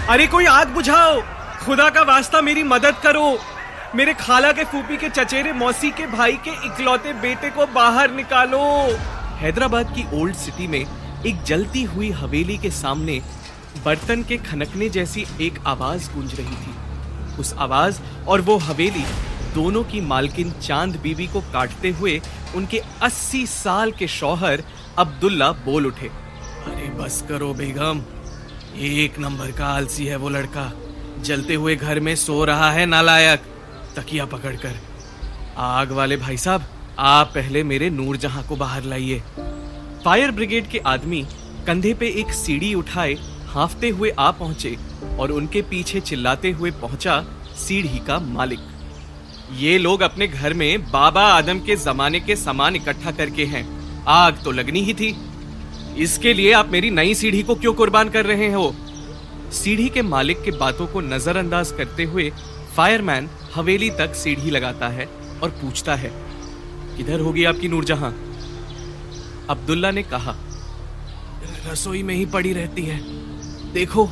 अरे कोई आग बुझाओ, खुदा का वास्ता मेरी मदद करो। मेरे खाला के फूफी के चचेरे मौसी के भाई के इकलौते बेटे को बाहर निकालो। हैदराबाद की ओल्ड सिटी में एक जलती हुई हवेली के सामने बर्तन के खनकने जैसी एक आवाज गूंज रही थी। उस आवाज और वो हवेली दोनों की मालकिन चांद बीबी को काटते हुए उनके 80 साल के शौहर अब्दुल्ला बोल उठे। अरे बस करो बेगम, एक नंबर का आलसी है वो लड़का। जलते हुए घर में सो रहा है नालायक, तकिया पकड़कर। आग वाले भाई साहब, आप पहले मेरे नूरजहां को बाहर लाइए। फायर ब्रिगेड के आदमी कंधे पे एक सीढ़ी उठाए हांफते हुए आ पहुंचे और उनके पीछे चिल्लाते हुए पहुंचा सीढ़ी का मालिक। ये लोग अपने घर में बाबा आदम के जमाने के सामान इकट्ठा करके हैं, आग तो लगनी ही थी। इसके लिए आप मेरी नई सीढ़ी को क्यों कुर्बान कर रहे हो? सीढ़ी के मालिक के बातों को नजरअंदाज करते हुए फायरमैन हवेली तक सीढ़ी लगाता है और पूछता है, किधर होगी आपकी नूरजहां? अब्दुल्ला ने कहा, रसोई में ही पड़ी रहती है, देखो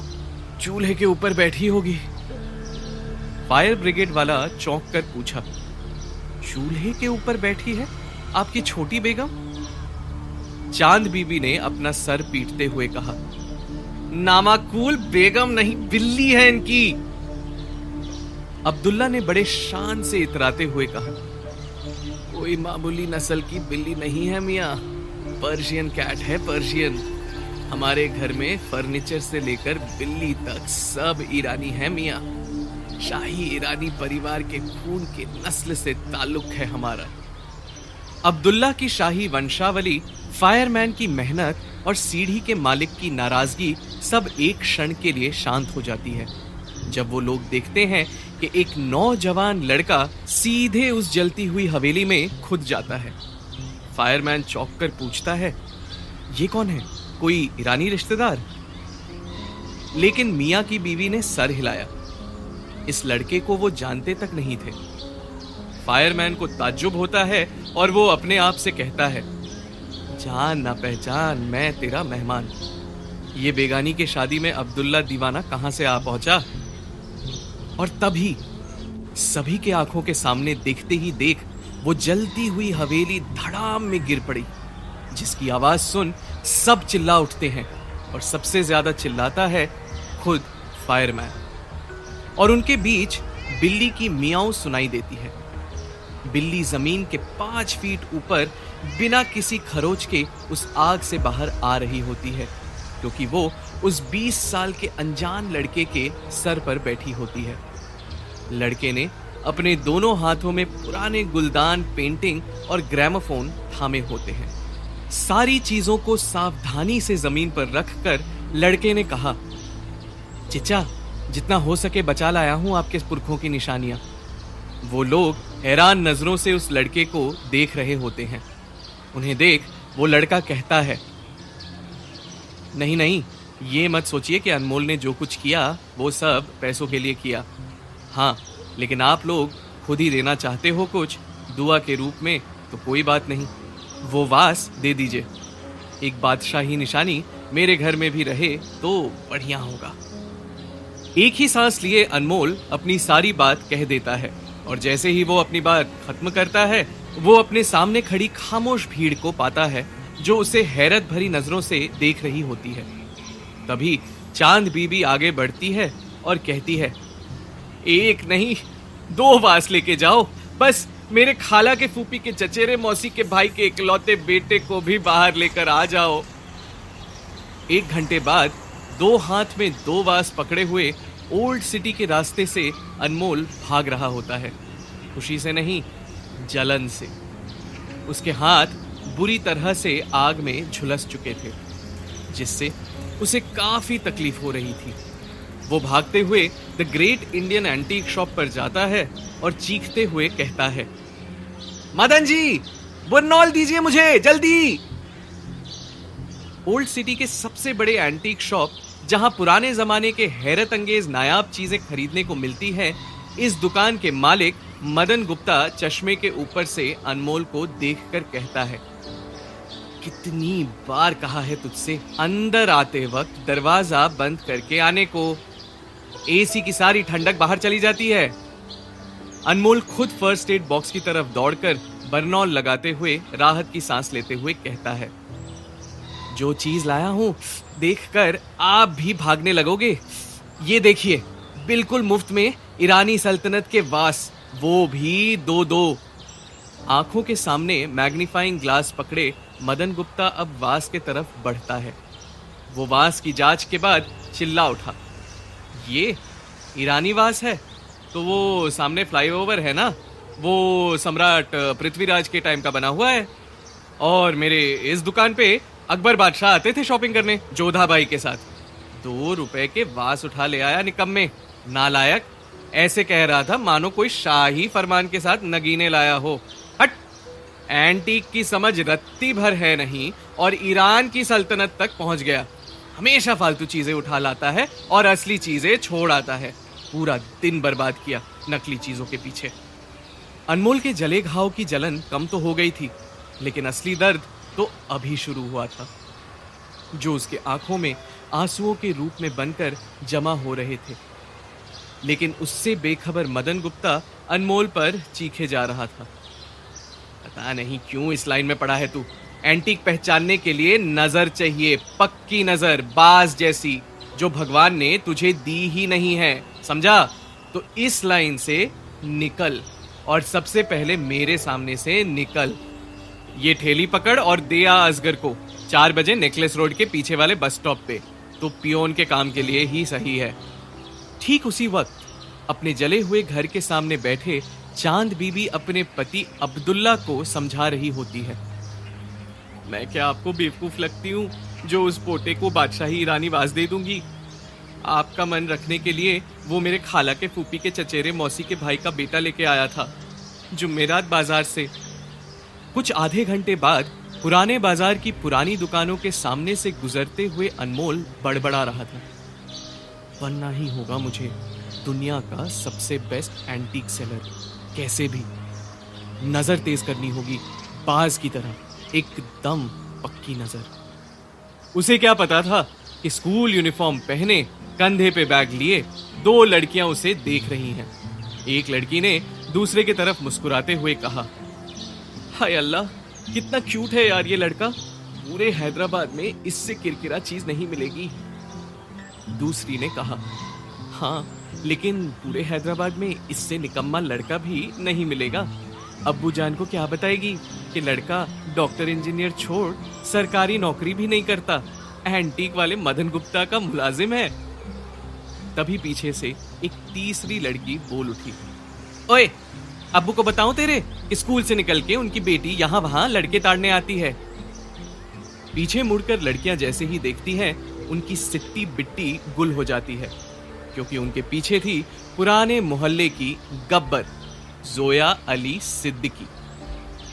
चूल्हे के ऊपर बैठी होगी। फायर ब्रिगेड वाला चौंक कर पूछा, चूल्हे के ऊपर बैठी है आपकी छोटी बेगम? चांद बीबी ने अपना सर पीटते हुए कहा, नामाकूल बेगम नहीं, बिल्ली है इनकी। अब्दुल्ला ने बड़े शान से इतराते हुए कहा, कोई मामूली नस्ल की बिल्ली नहीं है मियां, पर्शियन कैट है, पर्शियन। हमारे घर में फर्नीचर से लेकर बिल्ली तक सब ईरानी है मियां। शाही ईरानी परिवार के खून के नस्ल से ताल्लुक है हमारा। अब्दुल्ला की शाही वंशावली, फायरमैन की मेहनत और सीढ़ी के मालिक की नाराजगी सब एक क्षण के लिए शांत हो जाती है जब वो लोग देखते हैं कि एक नौजवान लड़का सीधे उस जलती हुई हवेली में खुद जाता है। फायरमैन चौंक कर पूछता है, ये कौन है, कोई ईरानी रिश्तेदार? लेकिन मियां की बीवी ने सर हिलाया। इस लड़के को वो जानते तक नहीं थे। फायरमैन को ताज्जुब होता है और वो अपने आप से कहता है, जान ना पहचान, मैं तेरा मेहमान। ये बेगानी के शादी में अब्दुल्ला दीवाना कहां से आ पहुंचा? और तभी सभी के आंखों के सामने देखते ही देख वो जलती हुई हवेली धड़ाम में गिर पड़ी, जिसकी आवाज सुन सब चिल्ला उठते हैं और सबसे ज्यादा चिल्लाता है खुद फायरमैन। और उनके बीच बिल्ली की मियाऊ सुनाई देती है। बिल्ली जमीन के 5 फीट ऊपर बिना किसी खरोच के उस आग से बाहर आ रही होती है, क्योंकि वो उस 20 साल के अनजान लड़के के सर पर बैठी होती है। लड़के ने अपने दोनों हाथों में पुराने गुलदान, पेंटिंग और ग्रामोफोन थामे होते हैं। सारी चीजों को सावधानी से जमीन पर रखकर लड़के ने कहा, चिचा, जितना हो सके बचा लाया हूं आपके पुरखों की निशानियां। वो लोग हैरान नजरों से उस लड़के को देख रहे होते हैं। उन्हें देख वो लड़का कहता है, नहीं नहीं, ये मत सोचिए कि अनमोल ने जो कुछ किया वो सब पैसों के लिए किया। हाँ, लेकिन आप लोग खुद ही देना चाहते हो कुछ दुआ के रूप में तो कोई बात नहीं, वो वास दे दीजिए। एक बादशाही निशानी मेरे घर में भी रहे तो बढ़िया होगा। एक ही सांस लिए अनमोल अपनी सारी बात कह देता है और जैसे ही वो अपनी बात खत्म करता है, वो अपने सामने खड़ी खामोश भीड़ को पाता है जो उसे हैरत भरी नजरों से देख रही होती है। तभी चांद बीबी आगे बढ़ती है और कहती है, एक नहीं 2 वास लेके जाओ, बस मेरे खाला के फूफी के चचेरे मौसी के भाई के इकलौते बेटे को भी बाहर लेकर आ जाओ। 1 घंटे बाद 2 हाथ में 2 वास पकड़े हुए ओल्ड सिटी के रास्ते से अनमोल भाग रहा होता है। खुशी से नहीं, जलन से। उसके हाथ बुरी तरह से आग में झुलस चुके थे, जिससे उसे काफी तकलीफ हो रही थी। वो भागते हुए the great Indian antique shop पर जाता है और चीखते हुए कहता है, मदन जी, बुरनॉल दीजिए मुझे जल्दी। ओल्ड सिटी के सबसे बड़े एंटीक शॉप, जहां पुराने जमाने के हैरत अंगेज नायाब चीजें खरीदने को मिलती हैं, इस दुकान के मालिक मदन गुप्ता चश्मे के ऊपर से अनमोल को देखकर कहता है, कितनी बार कहा है तुझसे अंदर आते वक्त दरवाजा बंद करके आने को। एसी की सारी ठंडक बाहर चली जाती है। अनमोल खुद फर्स्ट एड बॉक्स की तरफ दौड़कर बर्नॉल लगाते हुए राहत की सांस लेते हुए कहता है, जो चीज लाया हूं देखकर आप भी भागने लगोगे। ये देखिए, बिल्कुल मुफ्त में ईरानी सल्तनत के वास, वो भी दो। आंखों के सामने मैग्नीफाइंग ग्लास पकड़े मदन गुप्ता अब वास के तरफ बढ़ता है। वो वास की जांच के बाद चिल्ला उठा, ये ईरानी वास है? तो वो सामने फ्लाईओवर है ना, वो सम्राट पृथ्वीराज के टाइम का बना हुआ है। और मेरे इस दुकान पे अकबर बादशाह आते थे शॉपिंग करने जोधाबाई के साथ। 2 रुपए के वास उठा ले आया निकम्मे, नालायक। ऐसे कह रहा था मानो कोई शाही फरमान के साथ नगीने लाया हो। हट, एंटीक की समझ रत्ती भर है नहीं और ईरान की सल्तनत तक पहुंच गया। हमेशा फालतू चीजें उठा लाता है और असली चीजें छोड़ आता है। पूरा दिन बर्बाद किया नकली चीजों के पीछे। अनमोल के जले घाव की जलन कम तो हो गई थी, लेकिन असली दर्द तो अभी शुरू हुआ था, जो उसके आंखों में आंसुओं के रूप में बनकर जमा हो रहे थे। लेकिन उससे बेखबर मदन गुप्ता अनमोल पर चीखे जा रहा था। पता नहीं क्यों इस लाइन में पड़ा है तू। एंटीक पहचानने के लिए नजर चाहिए, पक्की नजर, बाज जैसी, जो भगवान ने तुझे दी ही नहीं है, समझा? तो इस लाइन से निकल और सबसे पहले मेरे सामने से निकल। ये ठेली पकड़ और दे आ असगर को 4 बजे नेकलेस रोड के पीछे वाले बस स्टॉप पे। तो पियोन के काम के लिए ही सही है। ठीक उसी वक्त अपने जले हुए घर के सामने बैठे चांद बीबी अपने पति अब्दुल्ला को समझा रही होती है। मैं क्या आपको बेवकूफ लगती हूँ जो उस पोटे को बादशाही ईरानी वास दे दूंगी? आपका मन रखने के लिए वो मेरे खाला के फूफी के चचेरे मौसी के भाई का बेटा लेके आया था जुमेरात बाजार से। कुछ आधे घंटे बाद पुराने बाजार की पुरानी दुकानों के सामने से गुजरते हुए अनमोल बड़बड़ा रहा था, बनना ही होगा मुझे दुनिया का सबसे बेस्ट एंटीक सेलर। कैसे भी नजर तेज करनी होगी, बाज की तरह, एकदम पक्की नजर। उसे क्या पता था कि स्कूल यूनिफॉर्म पहने, कंधे पे बैग लिए 2 लड़कियां उसे देख रही हैं। एक लड़की ने दूसरे की तरफ मुस्कुराते हुए कहा, हाय अल्लाह, कितना क्यूट है यार ये लड़का। पूरे हैदराबाद में इससे किरकिरा चीज नहीं मिलेगी। दूसरी ने कहा, हाँ, लेकिन पूरे हैदराबाद में इससे निकम्मा लड़का भी नहीं मिलेगा। अब्बू जान को क्या बताएगी कि लड़का डॉक्टर इंजीनियर छोड़ सरकारी नौकरी भी नहीं करता, एंटीक वाले मदन गुप्ता का मुलाजिम है। तभी पीछे से एक तीसरी लड़की बोल उठी, ओए, अब्बू को बताऊं तेरे कि स्कूल से निकल के उनकी बेटी यहाँ वहां लड़के ताड़ने आती है। पीछे मुड़कर लड़कियां जैसे ही देखती हैं, उनकी सिट्टी बिट्टी गुल हो जाती है, क्योंकि उनके पीछे थी पुराने मोहल्ले की गब्बर जोया अली सिद्दीकी।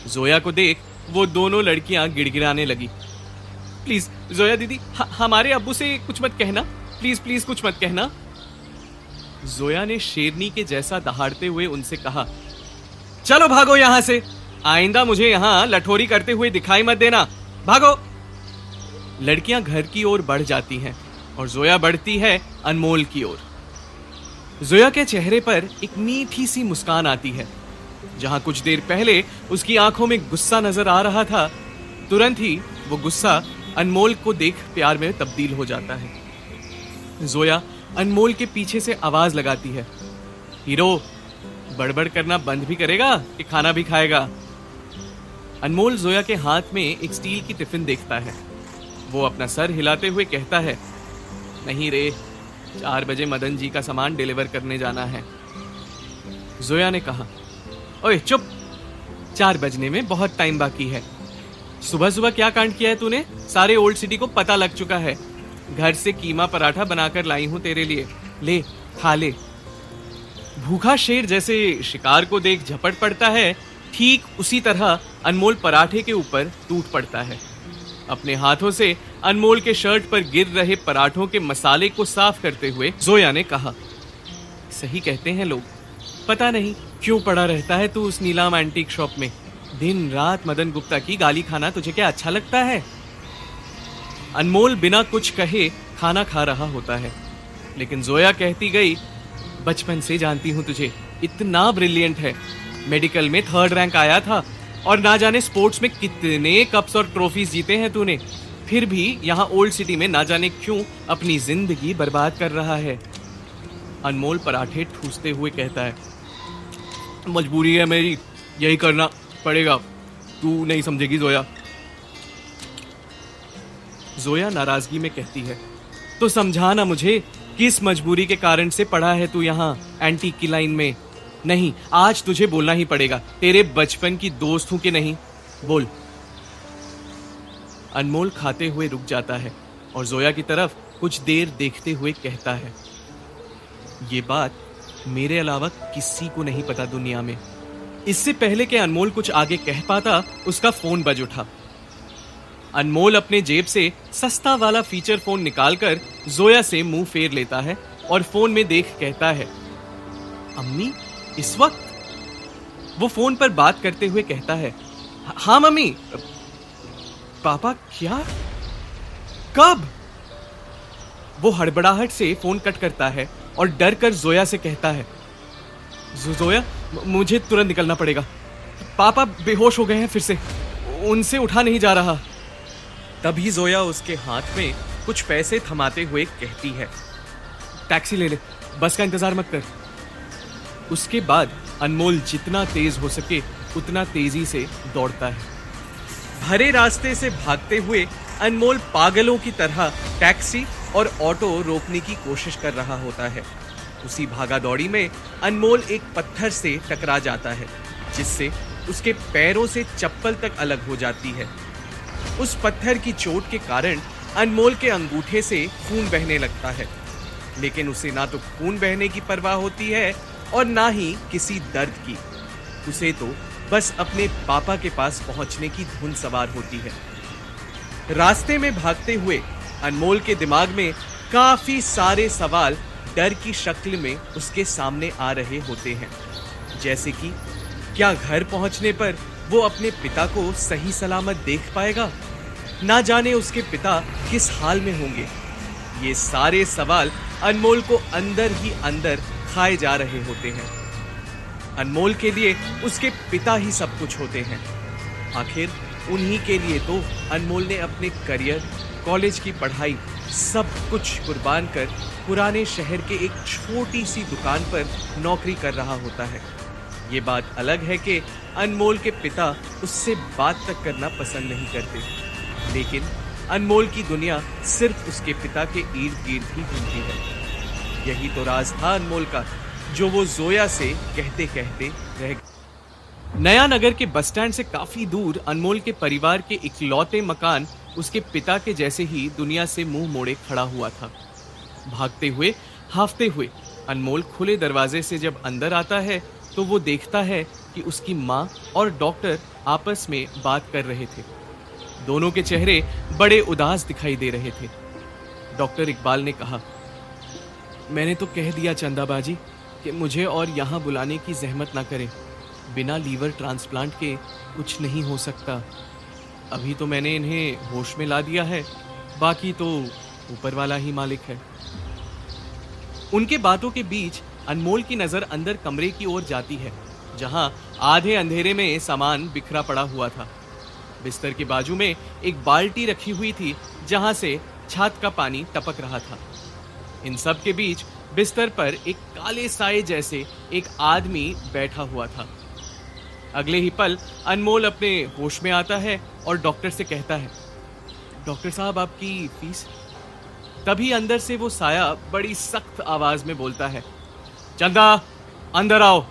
जोया को देख वो दोनों लड़कियां गिड़गिड़ाने लगी, प्लीज जोया दीदी, हमारे अब्बू से कुछ मत कहना, प्लीज प्लीज कुछ मत कहना। जोया ने शेरनी के जैसा दहाड़ते हुए उनसे कहा, चलो भागो यहां से, आइंदा मुझे यहां लठोरी करते हुए दिखाई मत देना, भागो। लड़कियां घर की ओर बढ़ जाती हैं और जोया बढ़ती है अनमोल की ओर। जोया के चेहरे पर एक मीठी सी मुस्कान आती है। जहां कुछ देर पहले उसकी आंखों में गुस्सा नजर आ रहा था, तुरंत ही वो गुस्सा अनमोल को देख प्यार में तब्दील हो जाता है। जोया अनमोल के पीछे से आवाज लगाती है, हीरो, बड़बड़ करना बंद भी करेगा कि खाना भी खाएगा? अनमोल जोया के हाथ में एक स्टील की टिफिन देखता है। वो अपना सर हिलाते हुए कहता है, नहीं रे, 4 बजे मदन जी का सामान डिलीवर करने जाना है। जोया ने कहा, ओए चुप, 4 बजने में बहुत टाइम बाकी है। सुबह सुबह क्या कांड किया है तूने? सारे ओल्ड सिटी को पता लग चुका है। घर से कीमा पराठा बनाकर लाई हूं तेरे लिए, ले खा ले। भूखा शेर जैसे शिकार को देख झपट पड़ता है, ठीक उसी तरह अनमोल पराठे के ऊपर टूट पड़ता है। अपने हाथों से अनमोल के शर्ट पर गिर रहे पराठों के मसाले को साफ करते हुए जोया ने कहा, सही कहते हैं लोग, पता नहीं क्यों पड़ा रहता है तू उस नीलाम एंटीक शॉप में। दिन रात मदन गुप्ता की गाली खाना तुझे क्या अच्छा लगता है? अनमोल बिना कुछ कहे खाना खा रहा होता है। लेकिन जोया कहती गई, बचपन से जानती हूं तुझे, इतना ब्रिलियंट है, मेडिकल में 3rd रैंक आया था और ना जाने स्पोर्ट्स में कितने कप्स और ट्रॉफीज जीते हैं तूने, फिर भी यहाँ ओल्ड सिटी में ना जाने क्यों अपनी जिंदगी बर्बाद कर रहा है। अनमोल पराठे ठूसते हुए कहता है, मजबूरी है मेरी, यही करना पड़ेगा, तू नहीं समझेगी जोया। जोया नाराजगी में कहती है, तो समझा ना मुझे, किस मजबूरी के कारण से पढ़ा है तू यहाँ एंटीक की लाइन में। नहीं, आज तुझे बोलना ही पड़ेगा, तेरे बचपन की दोस्त हूं कि नहीं, बोल। अनमोल खाते हुए रुक जाता है और जोया की तरफ कुछ देर देखते हुए कहता है, ये बात मेरे अलावा किसी को नहीं पता दुनिया में। इससे पहले कि अनमोल कुछ आगे कह पाता, उसका फोन बज उठा। अनमोल अपने जेब से सस्ता वाला फीचर फोन निकालकर जोया से मुंह फेर लेता है और फोन में देख कहता है, अम्मी इस वक्त? वो फोन पर बात करते हुए कहता है, हाँ मम्मी। पापा क्या? कब? वो हड़बड़ाहट से फोन कट करता है और डर कर जोया से कहता है, जोया मुझे तुरंत निकलना पड़ेगा, पापा बेहोश हो गए हैं फिर से, उनसे उठा नहीं जा रहा। तभी जोया उसके हाथ में कुछ पैसे थमाते हुए कहती है, टैक्सी ले ले, बस का इंतजार मत कर। उसके बाद अनमोल जितना तेज हो सके उतना तेजी से दौड़ता है। भरे रास्ते से भागते हुए अनमोल पागलों की तरह टैक्सी और ऑटो रोकने की कोशिश कर रहा होता है। उसी भागा दौड़ी में अनमोल एक पत्थर से टकरा जाता है, जिससे उसके पैरों से चप्पल तक अलग हो जाती है। उस पत्थर की चोट के कारण अनमोल के अंगूठे से खून बहने लगता है, लेकिन उसे ना तो खून बहने की परवाह होती है और ना ही किसी दर्द की। उसे तो बस अपने पापा के पास पहुंचने की धुन सवार होती है। रास्ते में भागते हुए अनमोल के दिमाग में काफी सारे सवाल डर की शक्ल में उसके सामने आ रहे होते हैं, जैसे कि क्या घर पहुंचने पर वो अपने पिता को सही सलामत देख पाएगा? ना जाने उसके पिता किस हाल में होंगे। ये सारे सवाल अनमोल को अंदर ही अंदर खाए जा रहे होते हैं। अनमोल के लिए उसके पिता ही सब कुछ होते हैं। आखिर उन्हीं के लिए तो अनमोल ने अपने करियर, कॉलेज की पढ़ाई सब कुछ कुर्बान कर पुराने शहर के एक छोटी सी दुकान पर नौकरी कर रहा होता है। ये बात अलग है कि अनमोल के पिता उससे बात तक करना पसंद नहीं करते, लेकिन अनमोल की दुनिया सिर्फ उसके पिता के इर्द गिर्द ही घूमती है। यही तो राज था अनमोल का, जो वो जोया से कहते कहते रह गया। नया नगर के बस स्टैंड से काफी दूर अनमोल के परिवार के इकलौते मकान उसके पिता के जैसे ही दुनिया से मुंह मोड़े खड़ा हुआ था। भागते हुए, हाफते हुए अनमोल खुले दरवाजे से जब अंदर आता है तो वो देखता है कि उसकी माँ और डॉक्टर आपस में बात कर रहे थे। दोनों के चेहरे बड़े उदास दिखाई दे रहे थे। डॉक्टर इकबाल ने कहा, मैंने तो कह दिया चंदाबाजी कि मुझे और यहाँ बुलाने की जहमत ना करें। बिना लीवर ट्रांसप्लांट के कुछ नहीं हो सकता। अभी तो मैंने इन्हें होश में ला दिया है, बाकी तो ऊपर वाला ही मालिक है। उनके बातों के बीच अनमोल की नजर अंदर कमरे की ओर जाती है, जहां आधे अंधेरे में सामान बिखरा पड़ा हुआ था। बिस्तर के बाजू में एक बाल्टी रखी हुई थी, जहां से छात का पानी टपक रहा था। इन सब के बीच बिस्तर पर एक काले साए जैसे एक आदमी बैठा हुआ था। अगले ही पल अनमोल अपने होश में आता है और डॉक्टर से कहता है, डॉक्टर साहब आपकी फीस। तभी अंदर से वो साया बड़ी सख्त आवाज में बोलता है, चंदा अंदर आओ।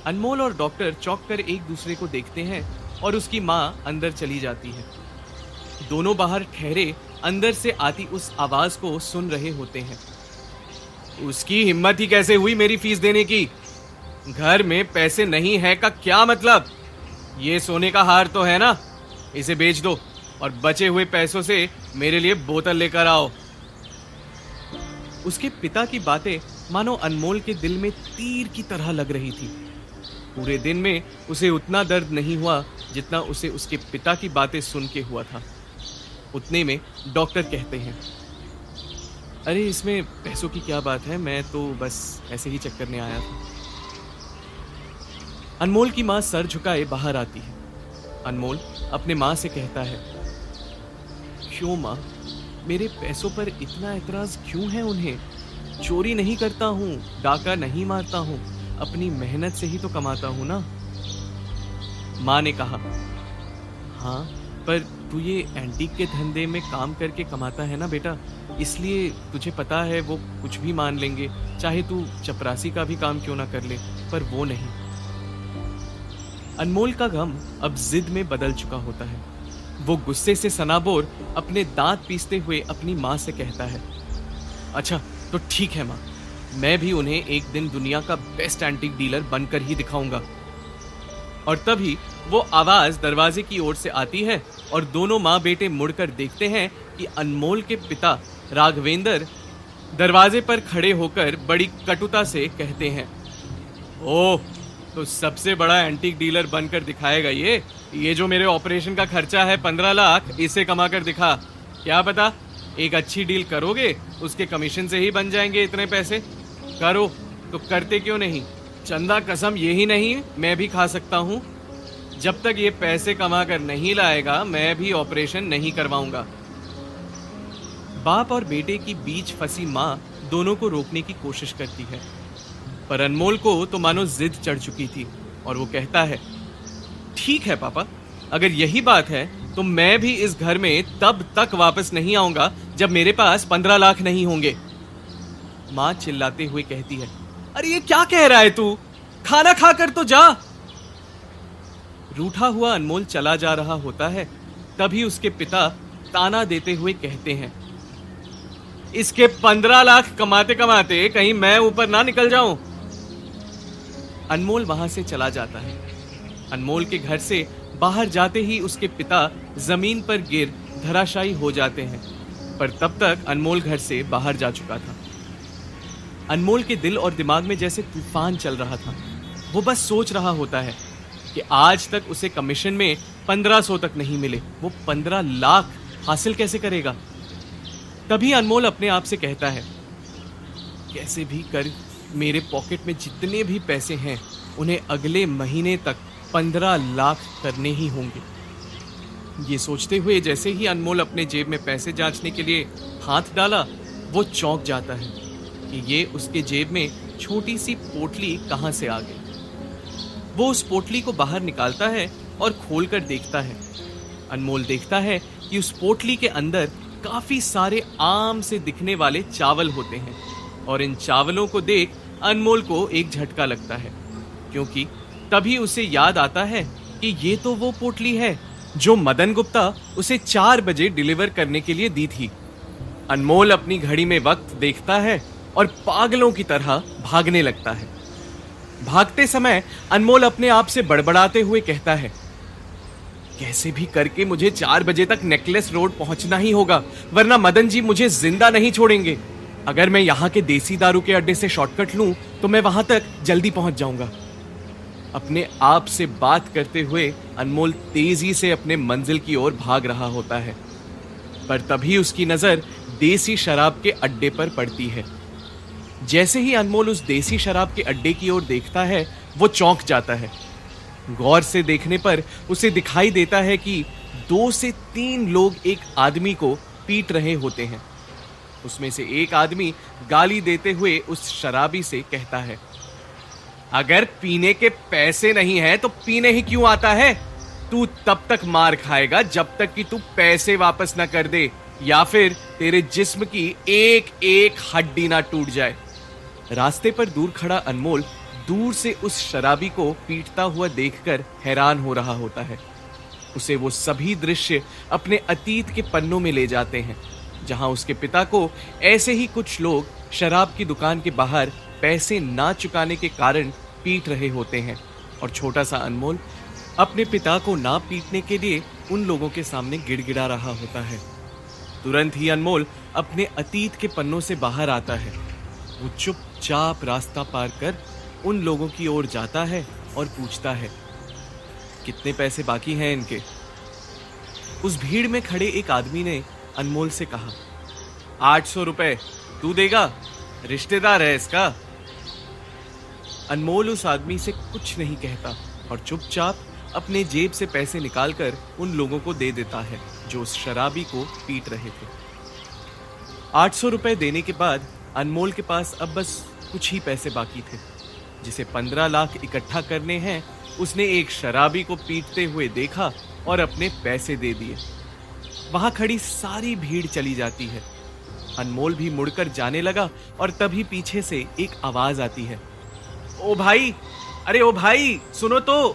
अनमोल और डॉक्टर चौंक कर एक दूसरे को देखते हैं और उसकी मां अंदर चली जाती है। दोनों बाहर ठहरे अंदर से आती उस आवाज को सुन रहे होते हैं। उसकी हिम्मत ही कैसे हुई मेरी फीस देने की? घर में पैसे नहीं है का क्या मतलब? ये सोने का हार तो है ना, इसे बेच दो और बचे हुए पैसों से मेरे लिए बोतल लेकर आओ। उसके पिता की बातें मानो अनमोल के दिल में तीर की तरह लग रही थी। पूरे दिन में उसे उतना दर्द नहीं हुआ जितना उसे उसके पिता की बातें सुन के हुआ था। उतने में डॉक्टर कहते हैं, अरे इसमें पैसों की क्या बात है, मैं तो बस ऐसे ही चेक करने आया था। अनमोल की माँ सर झुकाए बाहर आती है। अनमोल अपने माँ से कहता है, क्यों माँ, मेरे पैसों पर इतना एतराज क्यों है उन्हें? चोरी नहीं करता हूँ, डाका नहीं मारता हूँ, अपनी मेहनत से ही तो कमाता हूँ ना। माँ ने कहा, हाँ पर तू ये एंटीक के धंधे में काम करके कमाता है ना बेटा, इसलिए तुझे पता है वो कुछ भी मान लेंगे, चाहे तू चपरासी का भी काम क्यों ना कर ले, पर वो नहीं। अनमोल का गम अब जिद में बदल चुका होता है। वो गुस्से से सनाबोर अपने दांत पीसते हुए अपनी माँ से कहता है, अच्छा तो ठीक है माँ, मैं भी उन्हें एक दिन दुनिया का बेस्ट एंटीक डीलर बनकर ही दिखाऊंगा। और तभी वो आवाज दरवाजे की ओर से आती है और दोनों माँ बेटे मुड़कर देखते हैं कि अनमोल के पिता राघवेंद्र दरवाजे पर खड़े होकर बड़ी कटुता से कहते हैं, ओह तो सबसे बड़ा एंटीक डीलर बनकर दिखाएगा ये जो मेरे ऑपरेशन का खर्चा है 15 लाख, इसे कमा कर दिखा। क्या पता एक अच्छी डील करोगे, उसके कमीशन से ही बन जाएंगे इतने पैसे। करो तो करते क्यों नहीं? चंदा कसम यही नहीं मैं भी खा सकता हूँ। जब तक ये पैसे कमा कर नहीं लाएगा मैं भी ऑपरेशन नहीं करवाऊंगा। बाप और बेटे की बीच फंसी माँ दोनों को रोकने की कोशिश करती है, पर अनमोल को तो मानो जिद चढ़ चुकी थी और वो कहता है, ठीक है पापा, अगर यही बात है तो मैं भी इस घर में तब तक वापस नहीं आऊंगा जब मेरे पास 15 लाख नहीं होंगे। माँ चिल्लाते हुए कहती है, अरे ये क्या कह रहा है तू, खाना खाकर तो जा। रूठा हुआ अनमोल चला जा रहा होता है, तभी उसके पिता ताना देते हुए कहते हैं, इसके 15 लाख कमाते कमाते कहीं मैं ऊपर ना निकल जाऊं। अनमोल वहां से चला जाता है। अनमोल के घर से बाहर जाते ही उसके पिता जमीन पर गिर धराशायी हो जाते हैं, पर तब तक अनमोल घर से बाहर जा चुका था। अनमोल के दिल और दिमाग में जैसे तूफान चल रहा था। वो बस सोच रहा होता है कि आज तक उसे कमीशन में 1500 तक नहीं मिले, वो 15 लाख हासिल कैसे करेगा। तभी अनमोल अपने आप से कहता है, कैसे भी कर मेरे पॉकेट में जितने भी पैसे हैं उन्हें अगले महीने तक 15 लाख करने ही होंगे। ये सोचते हुए जैसे ही अनमोल अपने जेब में पैसे जांचने के लिए हाथ डाला, वो चौंक जाता है कि ये उसके जेब में छोटी सी पोटली कहां से आ गई। वो उस पोटली को बाहर निकालता है और खोलकर देखता है। अनमोल देखता है कि उस पोटली के अंदर काफी सारे आम से दिखने वाले चावल होते हैं और इन चावलों को देख अनमोल को एक झटका लगता है, क्योंकि तभी उसे याद आता है कि ये तो वो पोटली है जो मदन गुप्ता उसे 4 बजे डिलीवर करने के लिए दी थी। अनमोल अपनी घड़ी में वक्त देखता है और पागलों की तरह भागने लगता है। भागते समय अनमोल अपने आप से बड़बड़ाते हुए कहता है, कैसे भी करके मुझे 4 बजे तक नेकलेस रोड पहुंचना ही होगा, वरना मदन जी मुझे जिंदा नहीं छोड़ेंगे। अगर मैं यहाँ के देसी दारू के अड्डे से शॉर्टकट लूं तो मैं वहां तक जल्दी पहुंच जाऊंगा। अपने आप से बात करते हुए अनमोल तेजी से अपने मंजिल की ओर भाग रहा होता है, पर तभी उसकी नजर देसी शराब के अड्डे पर पड़ती है। जैसे ही अनमोल उस देसी शराब के अड्डे की ओर देखता है, वो चौंक जाता है। गौर से देखने पर उसे दिखाई देता है कि 2 से 3 लोग एक आदमी को पीट रहे होते हैं। उसमें से एक आदमी गाली देते हुए उस शराबी से कहता है, अगर पीने के पैसे नहीं है तो पीने ही क्यों आता है? तू तब तक मार खाएगा जब तक कि तू पैसे वापस ना कर दे, या फिर तेरे जिस्म की एक एक हड्डी ना टूट जाए। रास्ते पर दूर खड़ा अनमोल दूर से उस शराबी को पीटता हुआ देखकर हैरान हो रहा होता है। उसे वो सभी दृश्य अपने अतीत के पन्नों में ले जाते हैं, जहां उसके पिता को ऐसे ही कुछ लोग शराब की दुकान के बाहर पैसे ना चुकाने के कारण पीट रहे होते हैं, और छोटा सा अनमोल अपने पिता को ना पीटने के लिए उन लोगों के सामने गिड़गिड़ा रहा होता है। तुरंत ही अनमोल अपने अतीत के पन्नों से बाहर आता है। वो चुपचाप रास्ता पार कर उन लोगों की ओर जाता है और पूछता है, कितने पैसे बाकी हैं इनके? उस भीड़ में खड़े एक आदमी ने अनमोल से कहा, 800 रुपए। तू देगा? रिश्तेदार है इसका। अनमोल उस आदमी से कुछ नहीं कहता और चुपचाप अपने जेब से पैसे निकालकर उन लोगों को दे देता है जो उस शराबी को पीट रहे थे। 800 रुपए देने के बाद अनमोल के पास अब बस कुछ ही पैसे बाकी थे, जिसे 15 लाख इकट्ठा करने हैं। उसने एक शराबी को पीटते हुए देखा और अपने पैसे दे दिए। वहां खड़ी सारी भीड़ चली जाती है। अनमोल भी मुड़कर जाने लगा और तभी पीछे से एक आवाज आती है, ओ भाई, अरे ओ भाई, सुनो तो,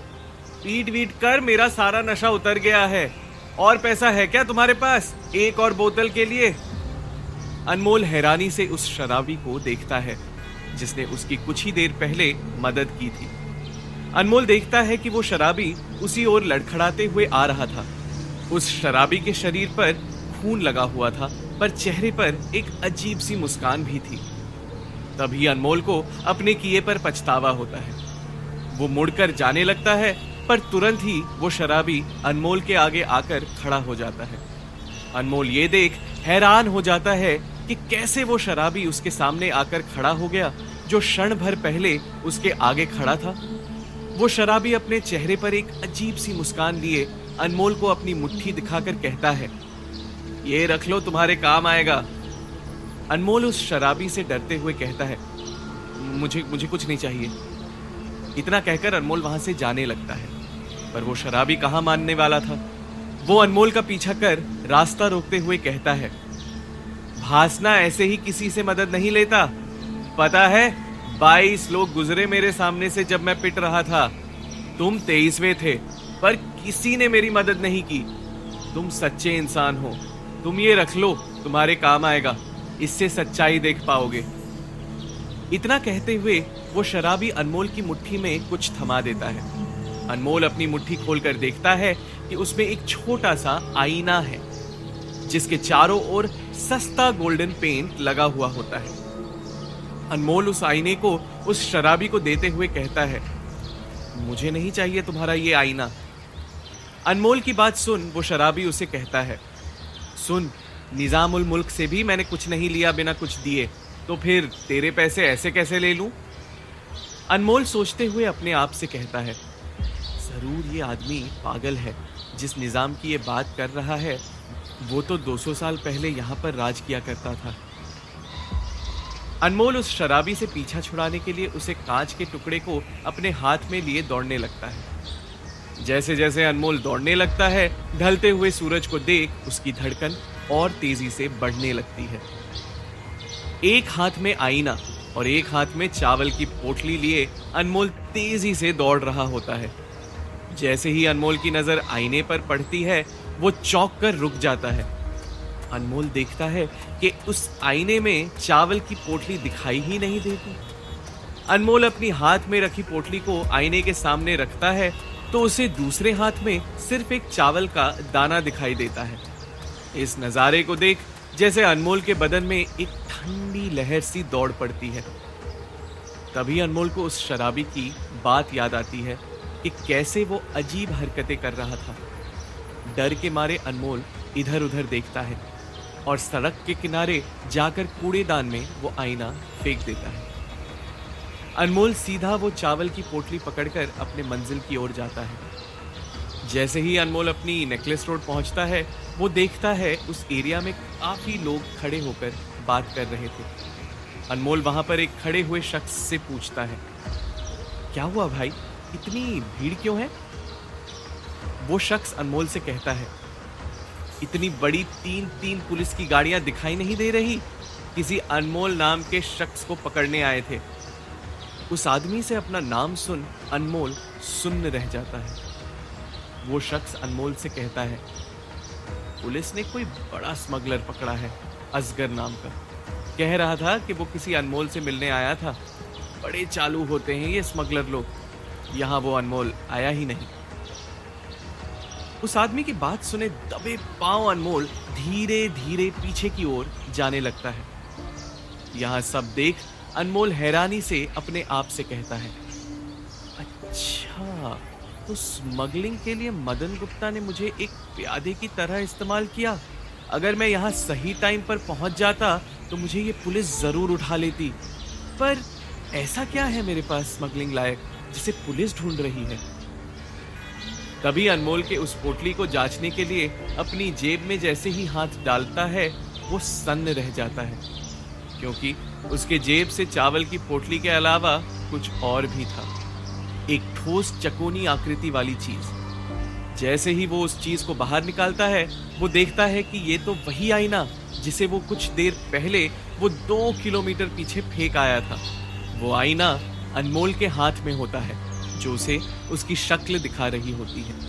पीट वीट कर मेरा सारा नशा उतर गया है। और पैसा है क्या तुम्हारे पास एक और बोतल के लिए? अनमोल हैरानी से उस शराबी को देखता है जिसने उसकी कुछ ही देर पहले मदद की थी। अनमोल देखता है कि वो शराबी उसी ओर लड़खड़ाते हुए आ रहा था। उस शराबी के शरीर पर खून लगा हुआ था, पर चेहरे पर एक अजीब सी मुस्कान भी थी। तभी अनमोल को अपने किए पर पछतावा होता है। वो मुड़कर जाने लगता है, पर तुरंत ही वो शराबी अनमोल के आगे आकर खड़ा हो जाता है। अनमोल ये देख हैरान हो जाता है कि कैसे वो शराबी उसके सामने आकर खड़ा हो गया जो क्षण भर पहले उसके आगे खड़ा था। वो शराबी अपने चेहरे पर एक अजीब सी मुस्कान लिए अनमोल को अपनी मुट्ठी दिखाकर कहता है, ये रख लो, तुम्हारे काम आएगा। अनमोल उस शराबी से डरते हुए कहता है, मुझे कुछ नहीं चाहिए। इतना कहकर अनमोल वहां से जाने लगता है, पर वो शराबी कहां मानने वाला था। वो अनमोल का पीछा कर रास्ता रोकते हुए कहता है, भासना ऐसे ही किसी से मदद नहीं लेता। पता है, 22 लोग गुजरे मेरे सामने से जब मैं पिट रहा था। तुम 23वें थे, पर किसी ने मेरी मदद नहीं की। तुम सच्चे इंसान हो। तुम ये रख लो, तुम्हारे काम आएगा। इससे सच्चाई देख पाओगे। इतना कहते हुए वो शराबी अनमोल की मुट्ठी में कुछ थमा देता है। अनमोल अपनी मुट्ठी खोलकर देखता है कि उसमें एक छोटा सा आईना है, जिसके चारों ओर सस्ता गोल्डन पेंट लगा हुआ होता है। अनमोल उस आईने को उस शराबी को देते हुए कहता है, मुझे नहीं चाहिए तुम्हारा ये आईना। अनमोल की बात सुन वो शराबी उसे कहता है, सुन, निजामुल मुल्क से भी मैंने कुछ नहीं लिया बिना कुछ दिए, तो फिर तेरे पैसे ऐसे कैसे ले लूं? अनमोल सोचते हुए अपने आप से कहता है, जरूर ये आदमी पागल है। जिस निजाम की ये बात कर रहा है वो तो 200 साल पहले यहाँ पर राज किया करता था। अनमोल उस शराबी से पीछा छुड़ाने के लिए उसे कांच के टुकड़े को अपने हाथ में लिए दौड़ने लगता है। जैसे जैसे अनमोल दौड़ने लगता है, ढलते हुए सूरज को देख उसकी धड़कन और तेजी से बढ़ने लगती है। एक हाथ में आईना और एक हाथ में चावल की पोटली लिए अनमोल तेजी से दौड़ रहा होता है। जैसे ही अनमोल की नजर आईने पर पड़ती है, वो चौंक कर रुक जाता है। अनमोल देखता है कि उस आईने में चावल की पोटली दिखाई ही नहीं देती। अनमोल अपनी हाथ में रखी पोटली को आईने के सामने रखता है तो उसे दूसरे हाथ में सिर्फ एक चावल का दाना दिखाई देता है। इस नजारे को देख जैसे अनमोल के बदन में एक ठंडी लहर सी दौड़ पड़ती है। तभी अनमोल को उस शराबी की बात याद आती है कि कैसे वो अजीब हरकतें कर रहा था। डर के मारे अनमोल इधर उधर देखता है और सड़क के किनारे जाकर कूड़ेदान में वो आईना फेंक देता है। अनमोल सीधा वो चावल की पोटली पकड़कर अपने मंजिल की ओर जाता है। जैसे ही अनमोल अपनी नेकलेस रोड पहुंचता है, वो देखता है उस एरिया में काफी लोग खड़े होकर बात कर रहे थे। अनमोल वहां पर एक खड़े हुए शख्स से पूछता है, क्या हुआ भाई, इतनी भीड़ क्यों है? वो शख्स अनमोल से कहता है, इतनी बड़ी 3 पुलिस की गाड़ियां दिखाई नहीं दे रही? किसी अनमोल नाम के शख्स को पकड़ने आए थे। उस आदमी से अपना नाम सुन अनमोल सुन्न रह जाता है। वो शख्स अनमोल से कहता है, पुलिस ने कोई बड़ा स्मगलर पकड़ा है, असगर नाम का। कह रहा था कि वो किसी अनमोल से मिलने आया था। बड़े चालू होते हैं ये स्मगलर लोग। यहाँ वो अनमोल आया ही नहीं। उस आदमी की बात सुने दबे पांव अनमोल धीरे धीरे पीछे की ओर जाने लगता है। यहाँ सब देख अनमोल हैरानी से अपने आप से कहता है, अच्छा, तो स्मगलिंग के लिए मदन गुप्ता ने मुझे एक प्यादे की तरह इस्तेमाल किया। अगर मैं यहाँ सही टाइम पर पहुंच जाता तो मुझे ये पुलिस जरूर उठा लेती। पर ऐसा क्या है मेरे पास स्मगलिंग लायक जिसे पुलिस ढूंढ रही है? कभी अनमोल के उस पोटली को जांचने के लिए अपनी जेब में जैसे ही हाथ डालता है, वो सन्न रह जाता है, क्योंकि उसके जेब से चावल की पोटली के अलावा कुछ और भी था। एक ठोस चकोनी आकृति वाली चीज। जैसे ही वो उस चीज को बाहर निकालता है, वो देखता है कि ये तो वही आईना जिसे वो कुछ देर पहले वो 2 किलोमीटर पीछे फेंक आया था। वो आईना अनमोल के हाथ में होता है, जो उसे उसकी शक्ल दिखा रही होती है।